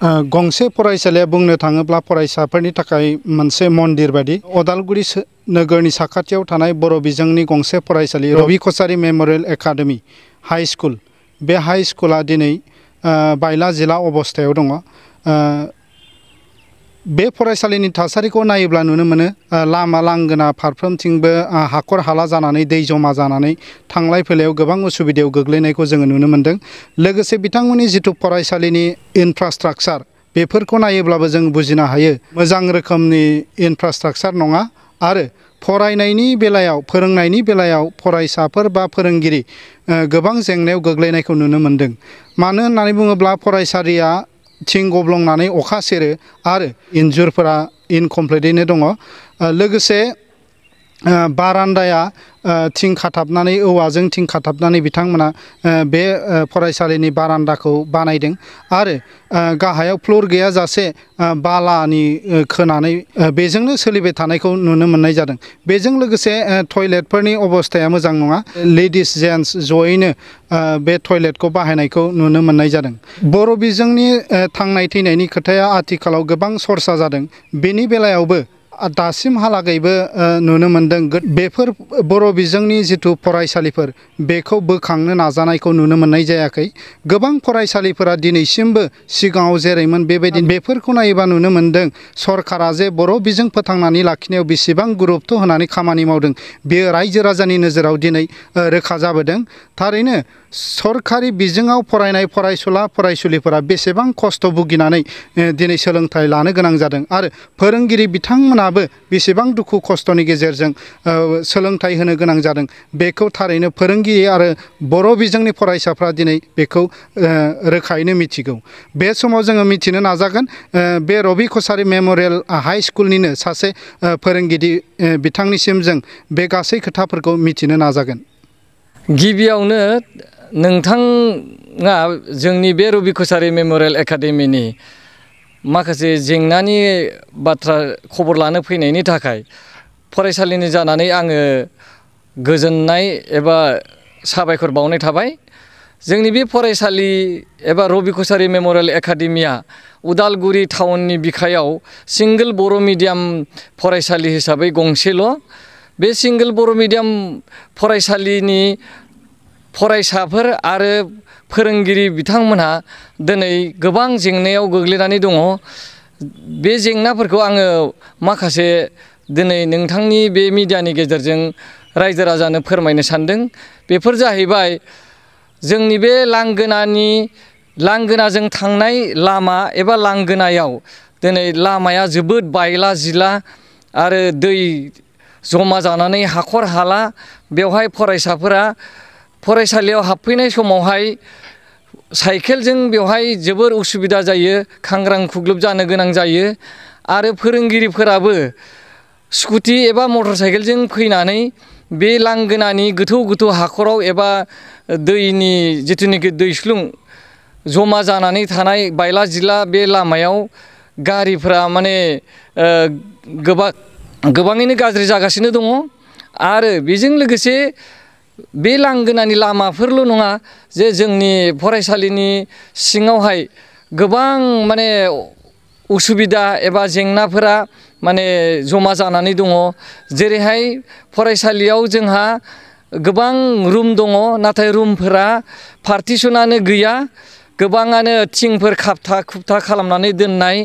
गंसे फरायसालिया बुंनो थाङोब्ला फरायसाफोरनि थाखाय मोनसे मन्दिर बादि उदालगुरि नोगोरनि साखाथियाव थानाय बर' बिजोंनि गंसे फरायसालि Rabi Kachari memorial academy high school बे हाई स्कुला दिनै बायला जिला अबस्थायाव दङ। बे फरायसालिनि थासारिखौ नायोब्ला नुनो मोनो लामा लांगोना फारफ्रोमथिंबो हाखर हाला जानानै दै जमा जानानै थांलाय फैलायाव गोबां उसुबिदायाव गोग्लैनायखौ जोङो नुनो मोनदों। लोगोसे बिथांमोननि जिथु फरायसालिनि इनफ्रास्ट्राक्चार बेफोरखौ नायोब्लाबो जों बुजिनो हायो मोजां रोखोमनि इनफ्रास्ट्राक्चार नङा आरो फरायनायनि बेलायाव फोरोंनायनि बेलायाव फरायसाफोर बा फोरोंगिरि गोबां जेंनायाव गोग्लैनायखौ नुनो मोनदों। मानो होननानै बुङोब्ला फरायसालिया थिं गब्लंनानै अखा सेरो आरो इन्जुरफोरा इनकमप्लिटैनो दङ। लोगोसे बारान्दाया थिं खाथाबनानै औवाजों थिं खाथाबनानै बिथांमोना बे फरायसालिनि बारान्दाखौ बानायदों आरो गाहायाव फ्लर गैयाजासे बालानि खोनानै बेजोंनो सोलिबाय थानायखौ नुनो मोननाय जादों। बेजों लोगोसे टयलेटफोरनि अबस्थाया मोजां नङा। लेडिस जेन्टस जयैनो बे टयलेटखौ बाहायनायखौ नुनो मोननाय जादों। बर' बिजोंनि थांनाय थैनायनि खोथाया आथिखालाव गोबां सरसा जादों। बेनि बेलायावबो दासिमहालागैबो नुनो मोनदों बेफोर बर' बिजोंनि जिथु फरायसालिफोर बेखौ बोखांनो नाजानायखौ नुनो मोननाय जायाखै। गोबां फरायसालिफोरा दिनैसिमबो सिगाङाव जेरैमोन बेबायदि बेफोरखौ नायोबा नुनो मोनदों सरकारा जे बर' बिजों फोथांनानै लाखिनायाव बेसेबां गुरुत्व होनानै खामानि मावदों बेयो रायजो राजानि नोजोराव दिनै रोखा जाबोदों। थारैनो सरकारि बिजोङाव फरायनाय फरायसुला फरायसुलिफोरा बेसेबां खस्थ' भुगिनानै दिनै सोलोंथाइ लानो गोनां जादों आरो फोरोंगिरि बिथांमोनाबो बेसेबां दुखु खस्थ'नि गेजेरजों सोलोंथाइ होनो गोनां जादों बेखौ थारैनो फोरोंगिरि आरो बर' बिजोंनि फरायसाफ्रा दिनै बेखौ रोखायैनो मिथिगौ। बे समाव जोङो मिथिनो नाजागोन बे रबि कछारी मेम'रियेल हाई स्कुलनिनो सासे फोरोंगिरि बिथांनिसिम जों बे गासै खोथाफोरखौ मिथिनो नाजागोन। गिबियावनो नोंथाङा जोंनि बे रबि कछारी मेम'रियेल एकाडेमिनि माखासे जेंनानि बाथ्रा खबर लानो फैनायनि थाखाय फरायसालिनि जानानै आङो गोजोननाय एबा साबायखर बावनाय थाबाय। जोंनि बे फरायसालि एबा रबि कछारी मेम'रियेल एकाडेमिया उदालगुरि टाउननि बिखायाव सिंगोल बर' मिडियाम फरायसालि हिसाबै गंसेल'। बे सिंगोल बर' मिडियाम फरायसालिनि फरायसाफोर आरो फोरोंगिरि बिथांमोनहा दिनै गोबां जेंनायाव गोग्लैनानै दङ। बे जेंनाफोरखौ आङो माखासे दिनै नोंथांनि बे मिडियानि गेजेरजों रायजो राजानो फोरमायनो सानदों। बेफोर जाहैबाय जोंनि बे लांगोनाजों थांनाय लामा एबा लांगोनायाव दिनै लामाया जोबोद बायला जिला आरो दै जमा जानानै हाखर हाला बेवहाय फरायसाफोरा फरायसालियाव हाबफैनाय समावहाय साइकेलजों बेवहाय जोबोर उसुबिदा जायो, खांग्रां खुग्लुब जानो गोनां जायो आरो फोरोंगिरिफोराबो स्कुटि एबा मटर साइकेलजों फैनानै बे लांगोनानि गोथौ गोथौ हाखराव एबा दैनि जिथुनिखि दैस्लुं जमा जानानै थानाय बायला जिला बे लामायाव गारिफ्रा माने गोबाङैनो गाज्रि जागासिनो दङ। आरो बेजों लोगोसे बे लांगोनानि लामाफोरल' नङा जे जोंनि फरायसालिनि सिङावहाय गोबां माने उसुबिदा एबा जेंनाफोरा माने जमा जानानै दङ। जेरैहाय फरायसालियाव जोंहा गोबां रुम दङ नाथाय रुमफोरा पार्टिसनानो गैया। गोबाङानो थिंफोर खाबथा खुबथा खालामनानै दोननाय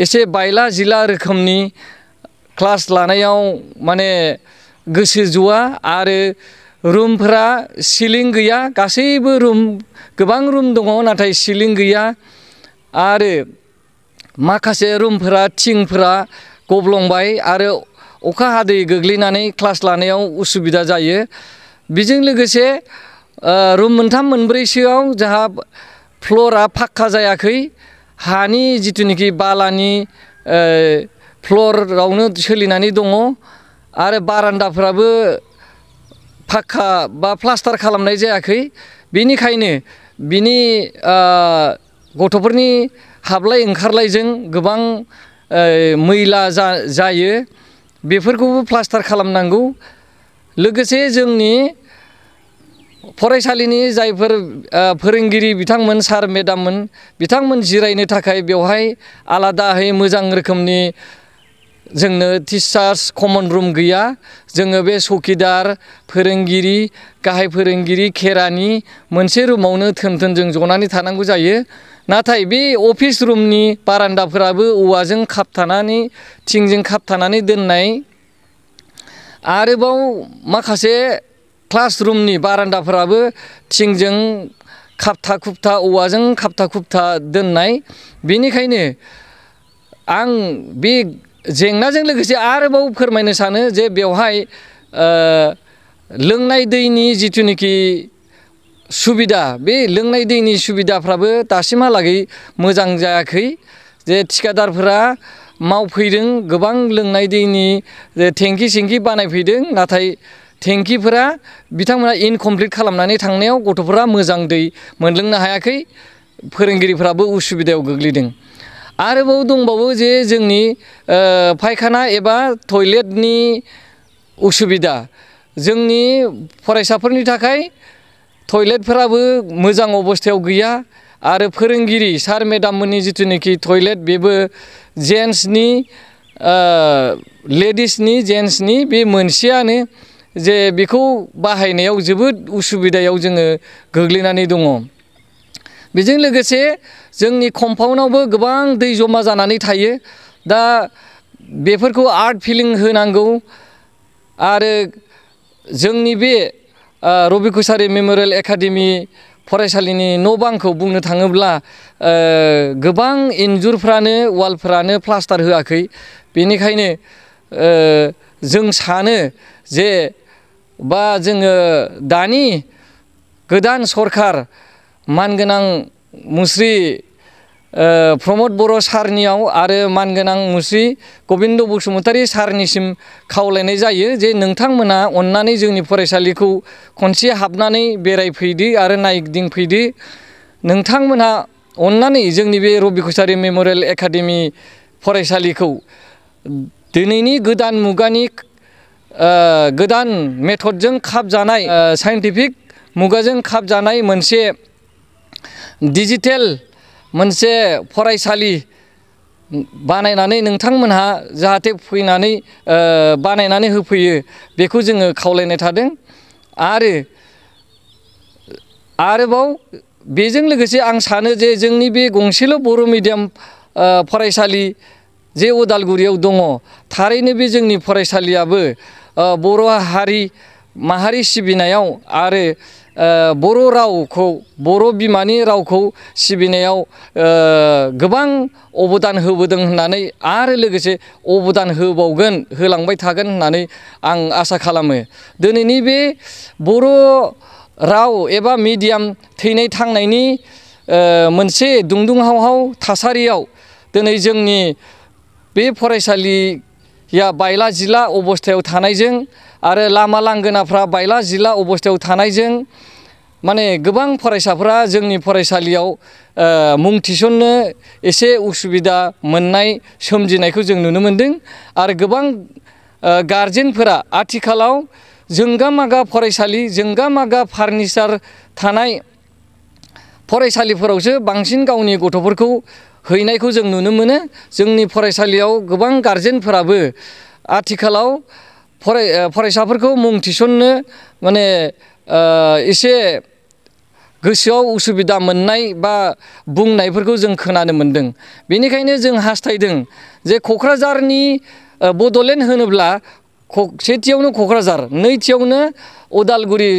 एसे बायला जिला रोखोमनि क्लास लानायाव माने गोसो ज'आ आरो रुमफोरा सिलिं गैया। गासैबो गोबां रुम दङ नाथाय सिलिं गैया आरो माखासे रुमफोरा थिंफोरा गब्लंबाय आरो अखा हादै गोग्लैनानै क्लास लानायाव उसुबिदा जायो। बेजों लोगोसे रुम मोनथाम मोनब्रैसोआव जोंहा फ्ल'रा फाक्का जायाखै। हानि जिथुनिखि बालानि फ्ल'रावनो सोलिनानै दङ आरो बारान्दाफ्राबो फाक्का बा प्लास्टार खालामनाय जायाखै। बेनिखायनो बिनि गथ'फोरनि हाबलाय ओंखारलायजों गोबां मैला जायो। बेफोरखौबो प्लास्टार खालामनांगौ। लोगोसे जोंनि फरायसालिनि जायफोर फोरोंगिरि बिथांमोन सार मेडाममोन बिथांमोन जिरायनो थाखाय बेवहाय आलादायै मोजां रोखोमनि जोंनो टिचार्स कमन रुम गैया। जोङो बे चौकीदार फोरोंगिरि गाहाय फोरोंगिरि खेरानि मोनसे रुमावनो थोन जों जनानै थानांगौ जायो। नाथाय बे अफिस रुमनि बारान्दाफोराबो औवाजों खाबथानानै थिंजों खाबथानानै दोननाय। आरोबाव माखासे क्लासरुमनि बारान्दाफोराबो थिंजों खाबथा खुबथा औवाजों खाबथा खुबथा दोननाय। बेनिखायनो आं बे जेंनाजों लोगोसे आरोबाव फोरमायनो सानो जे बेवहाय लोंनाय दैनि जिथुनिखि सुबिदा बे लोंनाय दैनि सुबिदाफ्राबो दासिमहालागै मोजां जायाखै। जे थिखादारफोरा मावफैदों गोबां लोंनाय दैनि टेंकि सेंकि बानायफैदों, नाथाय टेंकिफोरा बिथांमोना इनकमप्लिट खालामनानै थांनायाव गथ'फोरा मोजां दै मोनलोंनो हायाखै। फोरोंगिरिफ्राबो उसुबिदायाव गोग्लैदों। आरोबाव दंबावो जे जोंनि फायखाना एबा टयलेटनि उसुबिदा। जोंनि फरायसाफोरनि थाखाय टयलेटफोराबो मोजां अबस्थायाव गैया। आरो फोरोंगिरि सार मेडाममोननि जिथुनिखि टयलेट बेबो जेन्ट्सनि लेडिसनि जेन्ट्सनि बे मोनसेयानो, जे बेखौ बाहायनायाव जोबोद उसुबिदायाव जोङो गोग्लैनानै दङ। बेजों लोगोसे जोंनि कम्पाउन्डआवबो गोबां दै जमा जानानै थायो। दा बेफोरखौ आर्ट फिलिं होनांगौ। आरो जोंनि बे रबि कछारी मेमरियेल एकाडेमि फरायसालिनि न' बांखौ बुंनो थाङोब्ला गोबां इन्जुरफ्रानो वालफ्रानो प्लास्टार होआखै। बेनिखायनो जों सानो जे बा जोङो दानि गोदान सरखार मानगोनां मुस्रि प्रमद बर' सारनियाव आरो मानगोनां मुस्रि गबिन्द बसुमतारी सारनिसिम खावलायनाय जायो जे नोंथांमोना अननानै जोंनि फरायसालिखौ खनसे हाबनानै बेरायफैदो आरो नायगिदिंफैदो। नोंथांमोनहा अननानै जोंनि बे रबि कछारी मेमरियेल एकाडेमि फरायसालिखौ दिनैनि गोदान मुगानि गोदान मेथडजों खाबजानाय साइन्टिफिक मुगाजों खाबजानाय मोनसे डिजिटेल मोनसे फरायसालि बानायनानै नोंथांमोनहा जाहाथे फैनानै बानायनानै होफैयो बेखौ जोङो खावलायनाय थादों। आरोबाव बेजों लोगोसे आं सानो जे जोंनि बे गंसेल' बर' मिडियाम फरायसालि जे उदालगुरियाव दङ, थारैनो बे जोंनि फरायसालियाबो बर' हारि माहारि सिबिनायाव आरो बर' रावखौ बर' बिमानि रावखौ सिबिनायाव गोबां अबदान होबोदों होननानै आरो लोगोसे अबदान होबावगोन होलांबाय थागोन होननानै आं आसा खालामो। दिनैनि बे बर' राव एबा मिडियाम थैनाय थांनायनि मोनसे दुंदुंहावहाव थासारियाव दिनै जोंनि बे फरायसालिया बायला जिला अबस्थायाव थानायजों आरो लामा लांगोनाफ्रा बायला जिला अबस्थायाव थानायजों माने गोबां फरायसाफोरा जोंनि फरायसालियाव मुं थिसननो एसे उसुबिदा मोननाय सोमजिनायखौ जों नुनो मोनदों। आरो गोबां गारजेनफोरा आथिखालाव जोंगा मागा फरायसालि जोंगा मागा फार्निचार थानाय फरायसालिफोरावसो बांसिन गावनि गथ'फोरखौ हैनायखौ जों नुनो मोनो। जोंनि फरायसालियाव गोबां गारजेनफोराबो आथिखालाव फरायसाफोरखौ मुं थिसननो माने एसे गोसोआव उसुबिदा मोननाय बा बुंनायफोरखौ जों खोनानो मोनदों। बेनिखायनो जों हास्थायदों जे क'क्राझारनि बड'लेण्ड होनोब्ला सेथियावनो क'क्राझार, नैथियावनो उदालगुरि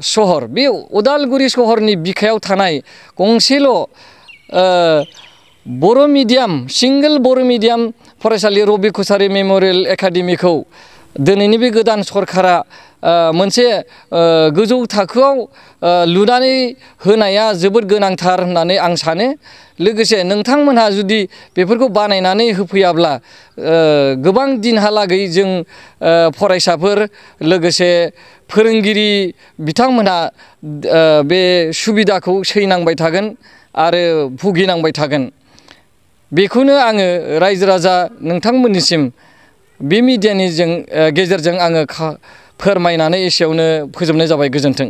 सहर। बे उदालगुरि सहरनि बिखायाव थानाय गंसेल' बर' मिडियाम सिंगोल बर' मिडियाम फरायसालि रबि कछारी मेमरियेल एकाडेमिखौ दिनैनि बे गोदान सरकारा मोनसे गोजौ थाखोआव लुनानै होनाया जोबोद गोनांथार होननानै आं सानो। लोगोसे नोंथांमोनहा जुदि बेफोरखौ बानायनानै होफैयाब्ला गोबां दिनहालागै जों फरायसाफोर लोगोसे फोरोंगिरि बिथांमोनहा बे सुबिदाखौ सैनांबाय थागोन आरो भुगिनांबाय थागोन। बेखौनो आङो रायजो राजा नोंथांमोननिसिम बे मिडियानि गेजेरजों आङो फोरमायनानै एसेयावनो फोजोबनाय जाबाय। गोजोन्थों।